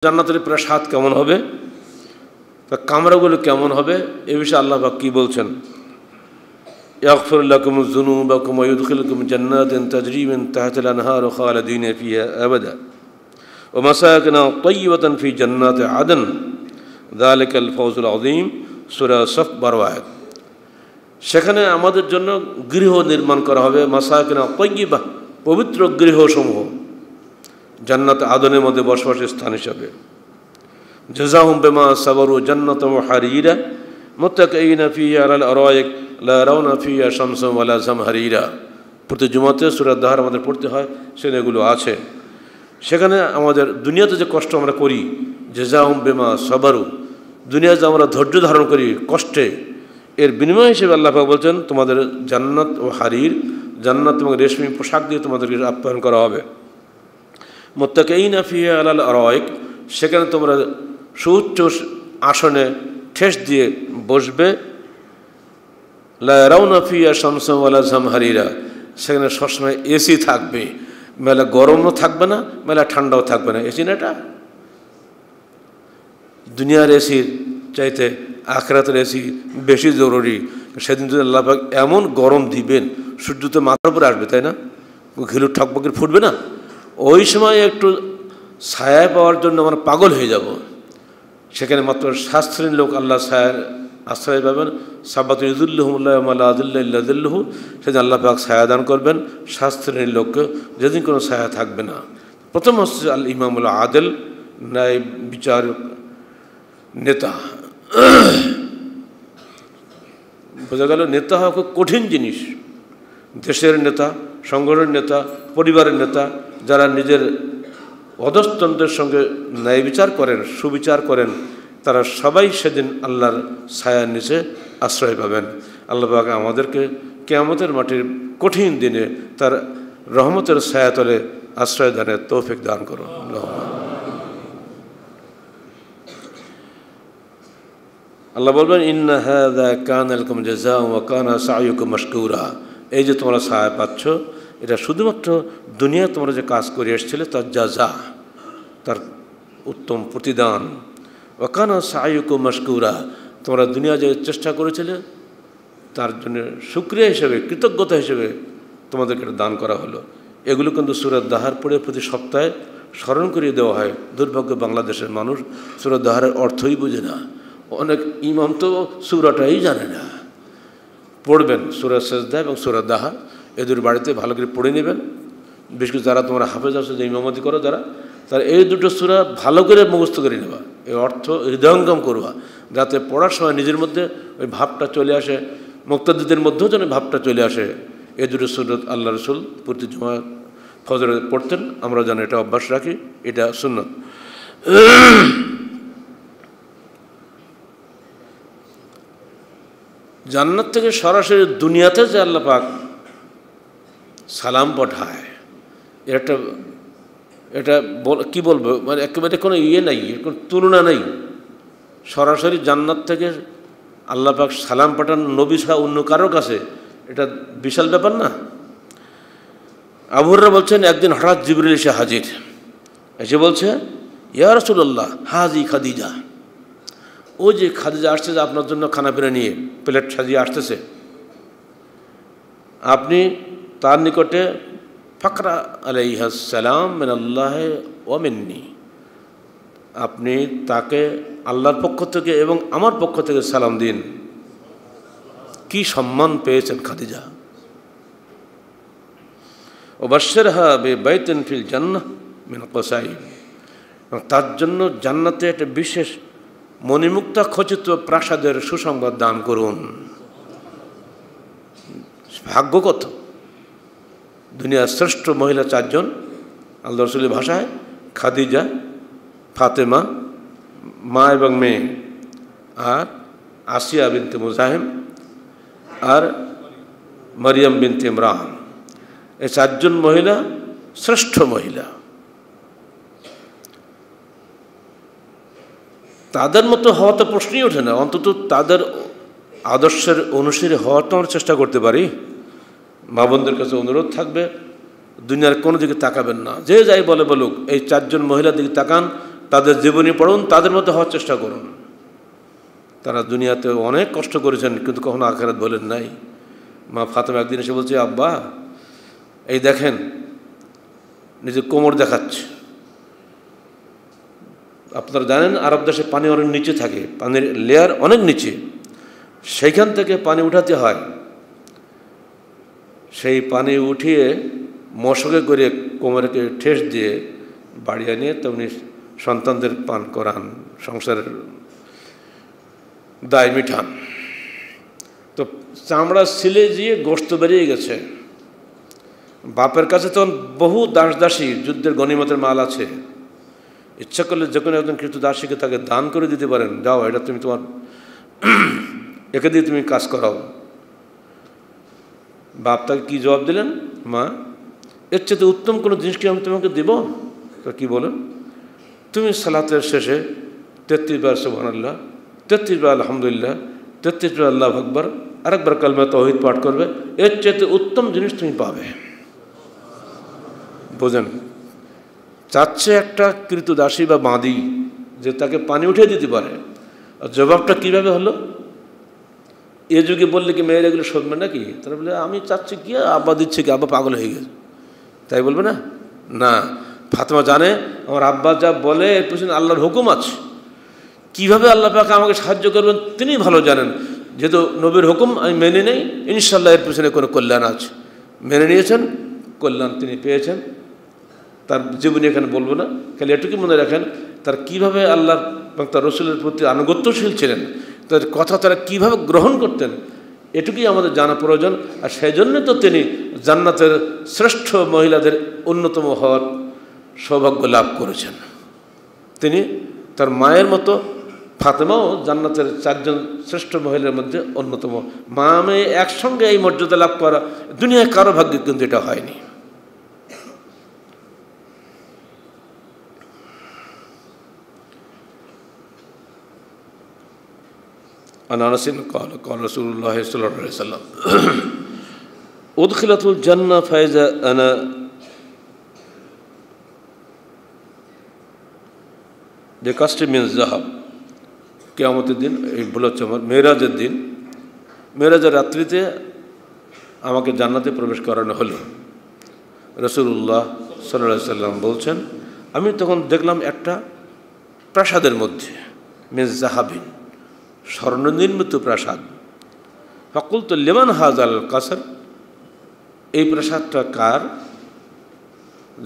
জান্নাতের প্রাসাদ কেমন হবে, তার কামরাগুলো কেমন হবে, এ বিষয়ে আল্লাহ পাক কী বলছেন? ইয়াগফির লাকুম যুনুবাকুম ওয়া ইউদখিলুকুম জান্নাতিন তাজরি মিন তাহতিল আনহার খালিদিনা ফিহা আবাদা ওয়া মাসাকিন তাইয়্যিবাতান ফি জান্নাতি আদন যালিকাল ফাওজুল আযীম। সূরা সফ 12 আয়াত। সেখানে আমাদের জন্য গৃহ নির্মাণ করা হবে, মাসাকিন তাইয়্যিবা, পবিত্র গৃহসমূহ জান্নাত আদনের মধ্যে বসবাসের স্থান হিসাবে। জাযাহুম বিমা সাবারু জান্নাতাও ওয়া হারিরা মুত্তাকিইনা ফিহা আলাল আরাইক লা ইয়ারাউনা ফিহা শামসান ওয়ালা জামহারিরা। প্রতি জুমাতে সূরা দাহর আমাদের পড়তে হয়, সেখানে এগুলো আছে। সেখানে আমাদের দুনিয়াতে যে কষ্ট আমরা করি, জাযাহুম বিমা সাবারু, দুনিয়াতে আমরা ধৈর্য ধারণ করি কষ্টে, এর বিনিময় হিসেবে আল্লাহ পাক বলছেন তোমাদের জান্নাত ও হারির, জান্নাত এবং রেশমি পোশাক দিয়ে তোমাদেরকে আপ্যায়ন করা হবে। মুত্তাকিইনা ফিহা আলাল আরাইক, সেখানে তোমরা সুউচ্চ আসনে ঠেস দিয়ে বসবে। লা ইয়ারাউনা ফিহা শামসান ওয়ালা জামহারিরা, সেখানে সবসময় এসি থাকবে, মেলা গরমও থাকবে না, মেলা ঠান্ডাও থাকবে না। এসি না, এটা দুনিয়ার এসির চাইতে আখিরাতের এসি বেশি জরুরি। সেদিন যদি আল্লাহ পাক এমন গরম দিবেন, সূর্য তো মাথার উপরে আসবে, তাই না? ঘিলুর ঠকবকের ফুটবে না? ওই সময় একটু ছায়া পাওয়ার জন্য আমরা পাগল হয়ে যাব। সেখানে মাত্র 7 শ্রেণীর লোক আল্লাহ ছায়ার আশ্রয় পাবেন। সাব্বাতুন ইযিল্লুহুমুল্লাহু ওয়া লা যিল্লা ইল্লা যিল্লুহু, সেদিন আল্লাহ পাক ছায়া দান করবেন 7 শ্রেণীর লোককে, যেদিন কোনো ছায়া থাকবে না। প্রথম হচ্ছে আল ইমামুল আদিল, ন্যায় বিচার নেতা। বোঝা গেল নেতা হওয়া খুব কঠিন জিনিস। দেশের নেতা, সংগঠনের নেতা, পরিবারের নেতা, যারা নিজের অধস্তনদের সঙ্গে ন্যায় বিচার করেন, সুবিচার করেন, তারা সবাই সেদিন আল্লাহর ছায়ার নিচে আশ্রয় পাবেন। আল্লাহ পাক আমাদেরকে কিয়ামতের মাটির কঠিন দিনে তার রহমতের ছায়াতলে আশ্রয় দানের তৌফিক দান করুন। আল্লাহ বলবেন ইন্না হাযা কানা লাকুম জাযাআন ওয়া কানা সা'য়ুকুম মাশকুরা। এই যে তোমরা ছায়া পাচ্ছ, এটা শুধুমাত্র দুনিয়া তোমরা যে কাজ করে এসেছিলে তার জাযা, তার উত্তম প্রতিদান। ওয়া কানা সা'য়ুকুম মাশকুরা, তোমরা দুনিয়া যে চেষ্টা করেছিলে তার জন্য শুকরিয়া হিসেবে, কৃতজ্ঞতা হিসেবে তোমাদেরকে দান করা হলো। এগুলো কিন্তু সূরা দাহর পড়ে প্রতি সপ্তাহে স্মরণ করিয়ে দেওয়া হয়। দুর্ভাগ্য বাংলাদেশের মানুষ সূরা দাহরের অর্থই বুঝে না। অনেক ইমাম তো সূরাটাই জানে না। পড়বেন সূরা সেজদা এবং সূরা দাহর, এদের বাড়িতে ভালো করে পড়ে নেবেন। বিশেষ করে যারা তোমরা হাফেজ আছো, যে ইমামতি করো যারা, তারা এই দুটো সূরা ভালো করে মুখস্থ করে নেবা, এই অর্থ হৃদয়ঙ্গম করবা, যাতে পড়ার সময় নিজের মধ্যে ওই ভাবটা চলে আসে, মুক্তাদিদের মধ্যেও যেন ভাবটা চলে আসে। এই দুটো সূরত আল্লাহ রসুল প্রতি জুমা ফজরে পড়তেন, আমরা যেন এটা অভ্যাস রাখি, এটা সুন্নত। জান্নাত থেকে সরাসরি দুনিয়াতে যে আল্লাহ পাক সালাম পাঠায়, এটা কি বলবো, মানে একেবারে কোনো ইয়ে নাই, কোনো তুলনা নেই। সরাসরি জান্নাত থেকে আল্লাহ পাক সালাম পাঠান নবী ছাড়া অন্য কারোর কাছে, এটা বিশাল ব্যাপার না? আবু হুরায়রা বলছেন একদিন হঠাৎ জিবরিল এসে হাজির, এসে বলছে ইয়া রাসূলুল্লাহ হাজি খাদিজা। ও যে খাদিজা আসছে, যে আপনার জন্য খানা পিনা নিয়ে প্লেট সাজিয়ে আসতেছে, আপনি তার নিকটে ফাকরা আলাইহিস সালাম মিনাল্লাহি ওয়া মিন্নি, আপনি তাকে আল্লাহর পক্ষ থেকে এবং আমার পক্ষ থেকে সালাম দিন। কি সম্মান পেয়েছেন খাদিজা। ওয়াবাশশিরহা বিবাইতিন ফিল জান্নাহ মিন কুসাইব, তার জন্য জান্নাতে একটা বিশেষ মণিমুক্তা খচিত প্রাসাদের সুসংবাদ দান করুন। ভাগ্য কত! দুনিয়ার শ্রেষ্ঠ মহিলা 4 জন আল্লাহ রসুলের ভাষায়, খাদিজা, ফাতেমা মা এবং মেয়ে, আর আসিয়া বিনতে মুজাহিম, আর মারিয়াম বিনতে ইমরান। এই 4 জন মহিলা শ্রেষ্ঠ মহিলা। তাদের মতো হওয়া তো প্রশ্নই ওঠে না, অন্তত তাদের আদর্শের অনুসারী হওয়ার তো আমরা চেষ্টা করতে পারি। মা বোনদের কাছে অনুরোধ থাকবে, দুনিয়ার কোনো দিকে তাকাবেন না, যে যাই বলে বলুক, এই 4 জন মহিলার দিকে তাকান, তাদের জীবনী পড়ুন, তাদের মতো হওয়ার চেষ্টা করুন। তারা দুনিয়াতে অনেক কষ্ট করেছেন, কিন্তু কখনো আখিরাত বলেন নাই। মা ফাতেমা একদিন এসে বলছে, আব্বা এই দেখেন নিজে কোমর দেখাচ্ছে। আপনারা জানেন আরব দেশে পানি অনেক নিচে থাকে, পানির লেয়ার অনেক নিচে, সেইখান থেকে পানি উঠাতে হয়। সেই পানি উঠিয়ে মশকে করে কোমরকে ঠেস দিয়ে বাড়ি আনিয়ে তেমনি সন্তানদের পান করান, সংসারের দায় মিঠান। তো চামড়া সিলে দিয়ে গোশত বেরিয়ে গেছে। বাপের কাছে তখন বহু দাস দাসী যুদ্ধের গনিমতের মাল আছে, ইচ্ছা করলে যে কোনো একজন কৃত দাসীকে তাকে দান করে দিতে পারেন, যাও এটা তুমি তোমার একে দিয়ে তুমি কাজ করাও। বাপ তাকে কী জবাব দিলেন, মা এর চেয়ে উত্তম কোনো জিনিস কি আমি তোমাকে দেব? তো কী বলেন, তুমি সালাতের শেষে 33 বার সুবহানাল্লাহ, 33 বার আলহামদুলিল্লাহ, 33 বার আল্লাহু আকবার, আরেকবার কালমা তাওহীদ পাঠ করবে, এর চেয়ে উত্তম জিনিস তুমি পাবে। বোঝেন, চাচ্ছে একটা কৃতদাসী বা বাঁধি যে তাকে পানি উঠিয়ে দিতে পারে। আর জবাবটা কীভাবে হলো? এ যুগে বললে কি মেয়েরা এগুলো শুনবে নাকি? তারা বলে আমি চাচ্ছি কি, আব্বা দিচ্ছে কি, আব্বা পাগল হয়ে গেছে, তাই বলবে না? না, ফাতেমা জানে আমার আব্বা যা বলে এর পিছনে আল্লাহর হুকুম আছে। কীভাবে আল্লাহ পাক আমাকে সাহায্য করবেন তিনি ভালো জানেন। যেহেতু নবীর হুকুম আমি মেনে নেই, ইনশাল্লাহ এর পিছনে কোনো কল্যাণ আছে। মেনে নিয়েছেন, কল্যাণ তিনি পেয়েছেন। তার জীবনী এখানে বলবো না, খালি এটুকু মনে রাখেন তার কীভাবে আল্লাহ এবং তার রসুলের প্রতি আনুগত্যশীল ছিলেন, তার কথা তারা কীভাবে গ্রহণ করতেন, এটুকুই আমাদের জানা প্রয়োজন। আর সেই জন্য তো তিনি জান্নাতের শ্রেষ্ঠ মহিলাদের অন্যতম হওয়ার সৌভাগ্য লাভ করেছেন। তিনি তার মায়ের মতো ফাতেমাও জান্নাতের 4 জন শ্রেষ্ঠ মহিলার মধ্যে অন্যতম। মা মেয়ে একসঙ্গে এই মর্যাদা লাভ করা দুনিয়ায় কারো ভাগ্যে কিন্তু এটা হয়নি। عن أنس قال قال رسول الله صلى الله عليه وسلم أدخلت الجنة فإذا أنا بقصر من ذهب। কিয়ামতের দিন, এই ভুল হচ্ছে আমার, মেরাজের দিন, মেরাজের রাত্রিতে আমাকে জান্নাতে প্রবেশ করানো হলো। রাসূলুল্লাহ সাল্লাল্লাহু আলাইহি ওয়াসাল্লাম বলছেন, আমি তখন দেখলাম একটা প্রাসাদের মধ্যে মিন যাহাবিন, স্বর্ণ নির্মিত প্রাসাদ। ফাকুলতু লিমান হাযাল কাসর, এই প্রাসাদটা কার?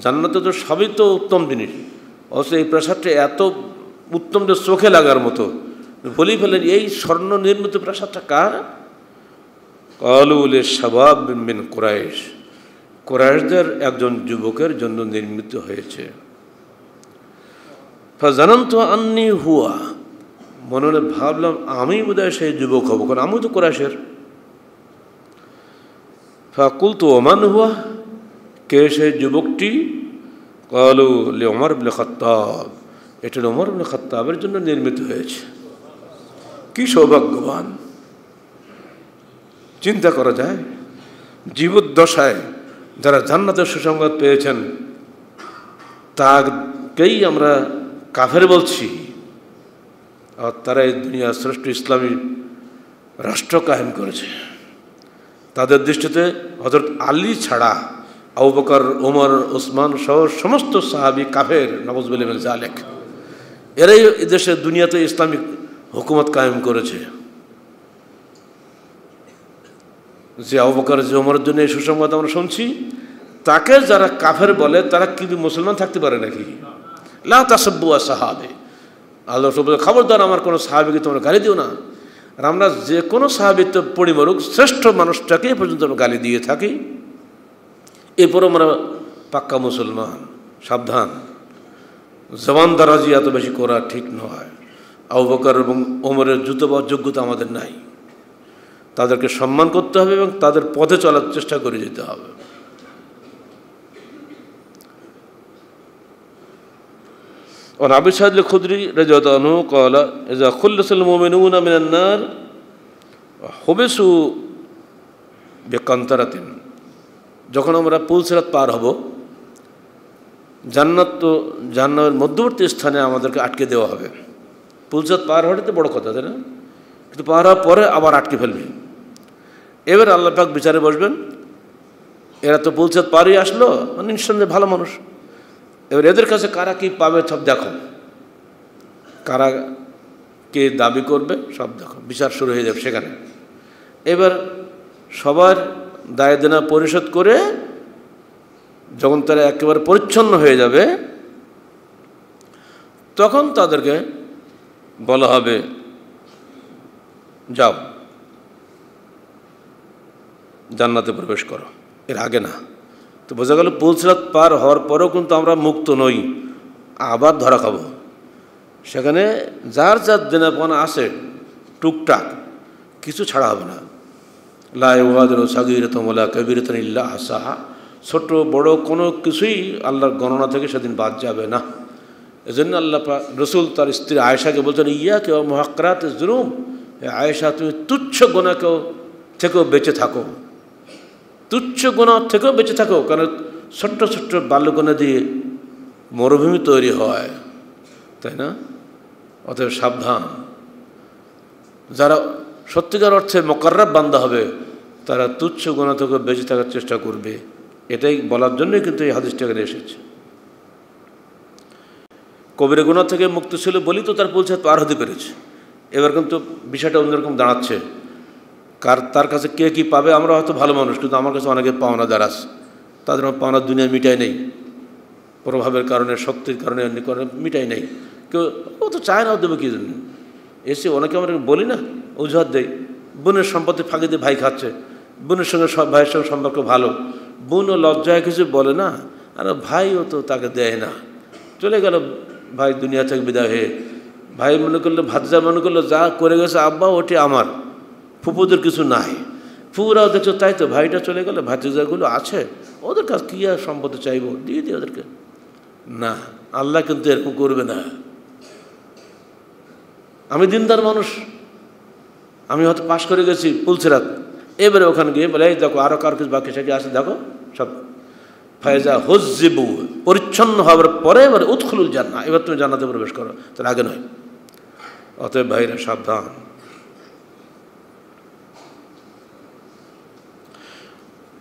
জান্নাতে তো সবই তো উত্তম জিনিস, অথচ এই প্রাসাদটা এত উত্তম যে চোখে লাগার মতো। বলেই ফেলেন এই স্বর্ণ নির্মিত প্রাসাদটা কার? ক্বালু লিশাবাব মিন কুরাইশ, কুরাইশদের একজন যুবকের জন্য নির্মিত হয়েছে। ফাজানানতু আন্নী হুয়া, মনে মনে ভাবলাম আমি বোধহয় সেই যুবক হব, কারণ আমি তো কুরাইশের। ফাকুলতু ওমান হুয়া, কে সেই যুবকটি? ক্বালু লি ওমর ইবনে খাত্তাব, এটা ওমর ইবনে খাত্তাবের জন্য নির্মিত হয়েছে। কি সৌভাগ্যবান! চিন্তা করা যায়, জীবদ্দশায় যারা জান্নাতের সুসংবাদ পেয়েছেন তাকেই আমরা কাফের বলছি, আর তারা এই দুনিয়ার শ্রেষ্ঠ ইসলামী রাষ্ট্র কায়েম করেছে। তাদের দৃষ্টিতে হযরত আলী ছাড়া আবু বকর, ওমর, ওসমান সহ সমস্ত সাহাবী কাফের, নাউযুবিল্লাহি মিন যালিক। এরাই এদেশে দুনিয়াতে ইসলামিক হুকুমত কায়েম করেছে। যে আবু বকর, যে ওমরের জন্য এই সুসংবাদ আমরা শুনছি, তাকে যারা কাফের বলে তারা কি মুসলমান থাকতে পারে নাকি? লা তাসাব্বু আসহাবে, আল্লাহ বলে খবরদার আমার কোনো সাহাবীকে তোমরা গালি দিও না। আর আমরা যে কোনো সাহাবী তো পড়ি মরুক, শ্রেষ্ঠ মানুষটাকে পর্যন্ত আমরা গালি দিয়ে থাকি, এরপর আমরা পাক্কা মুসলমান। সাবধান, জবান দারাজি এত বেশি করা ঠিক নয়। আবু বকর এবং ওমরের জুতো পাওয়ার যোগ্যতা আমাদের নাই। তাদেরকে সম্মান করতে হবে এবং তাদের পথে চলার চেষ্টা করে যেতে হবে। وعن أبي سعيد الخدري رضي الله عنه قال إذا خلص المؤمنون من النار وحبسوا بقنطرة, যখন আমরা পুল সিরাত পার হব জান্নাত তো জাহান্নামের মধ্যবর্তী স্থানে আমাদেরকে আটকে দেওয়া হবে। পুলসাত পার হওয়াটা তো বড় কথা, তাই না? কিন্তু পার হওয়ার পরে আবার আটকে ফেলবে। এবার আল্লাহ পাক বিচারে বসবেন, এরা তো পুলসাত পারই আসলো, মানে নিঃসন্দেহে ভালো মানুষ। এবার এদের কাছে কারা কি পাবে সব দেখো, কারা কে দাবি করবে সব দেখো, বিচার শুরু হয়ে যাবে সেখানে। এবার সবার দায় দেনা পরিশোধ করে যখন তারা একেবারে পরিচ্ছন্ন হয়ে যাবে, তখন তাদেরকে বলা হবে যাও জান্নাতে প্রবেশ করো, এর আগে না। তো বোঝা গেল পুলসিরাত পার হওয়ার পরেও কিন্তু আমরা মুক্ত নই, আবার ধরা খাবো। সেখানে যার যার দেনাপানা আছে টুকটাক, কিছু ছাড়া হবে না। লা ইউগাদিরু সাগীরাতান ওয়ালা কাবীরাতান ইল্লা আহসাহা, ছোট বড় কোনো কিছুই আল্লাহর গণনা থেকে সেদিন বাদ যাবে না। এজন্য আল্লাহ রসুল তার স্ত্রী আয়েশাকে বলছেন, ইয়াকা ওয়া মুহাক্কারাতিজ যুনুব, আয়েশা তুমি তুচ্ছ গুনাহকেও থেকেও বেঁচে থাকো, তুচ্ছ গুনাহ থেকেও বেঁচে থাকো, কারণ ছোট্ট ছোট্ট বাল্যগুনাহ দিয়ে মরুভূমি তৈরি হয়, তাই না? অতএব সাবধান। যারা সত্যিকার অর্থে মুকাররাব বান্দা হবে তারা তুচ্ছ গুনাহ থেকে বেঁচে থাকার চেষ্টা করবে। এটাই বলার জন্যই কিন্তু এই হাদিসটা এখানে এসেছে। কবিরা গুনাহ থেকে মুক্ত ছিল বলেই তো তার পুলসাত পার হতে পেরেছে। এবার কিন্তু বিষয়টা অন্যরকম দাঁড়াচ্ছে, তার কাছে কে কী পাবে। আমরা হয়তো ভালো মানুষ, কিন্তু আমার কাছে অনেকে পাওনাদার আছে, তাদের পাওনার দুনিয়া মিটাই নেই, প্রভাবের কারণে, শক্তির কারণে, অন্য কারণে মিটাই নেই। কেউ ও তো চায় না, দেবে কী জন্য। এসে অনেকে আমরা বলি না, অজুহাত দেয়, বোনের সম্পত্তি ফাঁকি দিয়ে ভাই খাচ্ছে, বোনের সঙ্গে সব ভাইয়ের সঙ্গে সম্পর্ক ভালো, বোনও লজ্জায় কিছু বলে না, আর ভাইও তো তাকে দেয় না, চলে গেল ভাই দুনিয়া থেকে বিদায় হয়ে। ভাই মনে করলো, ভাতিজা মনে করলো যা করে গেছে আব্বা ওটি আমার, ফুপুদের কিছু নাই। ফুপুরাও দেখছো তাই তো, ভাইটা চলে গেলে ভাতিজাগুলো আছে, ওদের কাছে কী আর সম্পত্তি চাইবো, দিয়ে দিই ওদেরকে। না, আল্লাহ কিন্তু এরকম করবে না। আমি দিনদার মানুষ, আমি হয়তো পাশ করে গেছি পুলসিরাত, এবারে ওখানে গিয়ে বলে এই দেখো আরও কার কিছু বাকি সাকি আছে দেখো সব, ফায়জা হুজ্জিবু, পরিচ্ছন্ন হওয়ার পরে এবারে উদখুলুল জান্নাহ, এবার তুমি জান্নাতে প্রবেশ করো, তার আগে নয়। অতএব ভাইরা সাবধান।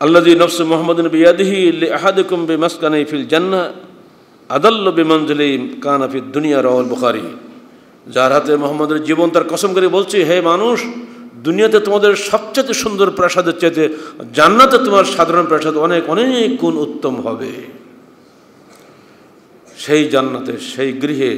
আল্লাযী নফসু মুহাম্মাদিন বিয়াদিহি লিআহাদিকুম বিমাসকানি ফিল জান্নাহ আদাল্লু বিমানজিলি কানা ফিদ দুনিয়া, রাওয়াহুল বুখারী। যার হাতে মুহাম্মদের জীবন, তার কসম করে বলছি, হে মানুষ, দুনিয়াতে তোমাদের সবচেয়ে সুন্দর প্রাসাদের চাইতে জান্নাতে তোমার সাধারণ প্রাসাদ অনেক অনেক গুণ উত্তম হবে। সেই জান্নাতে, সেই গৃহে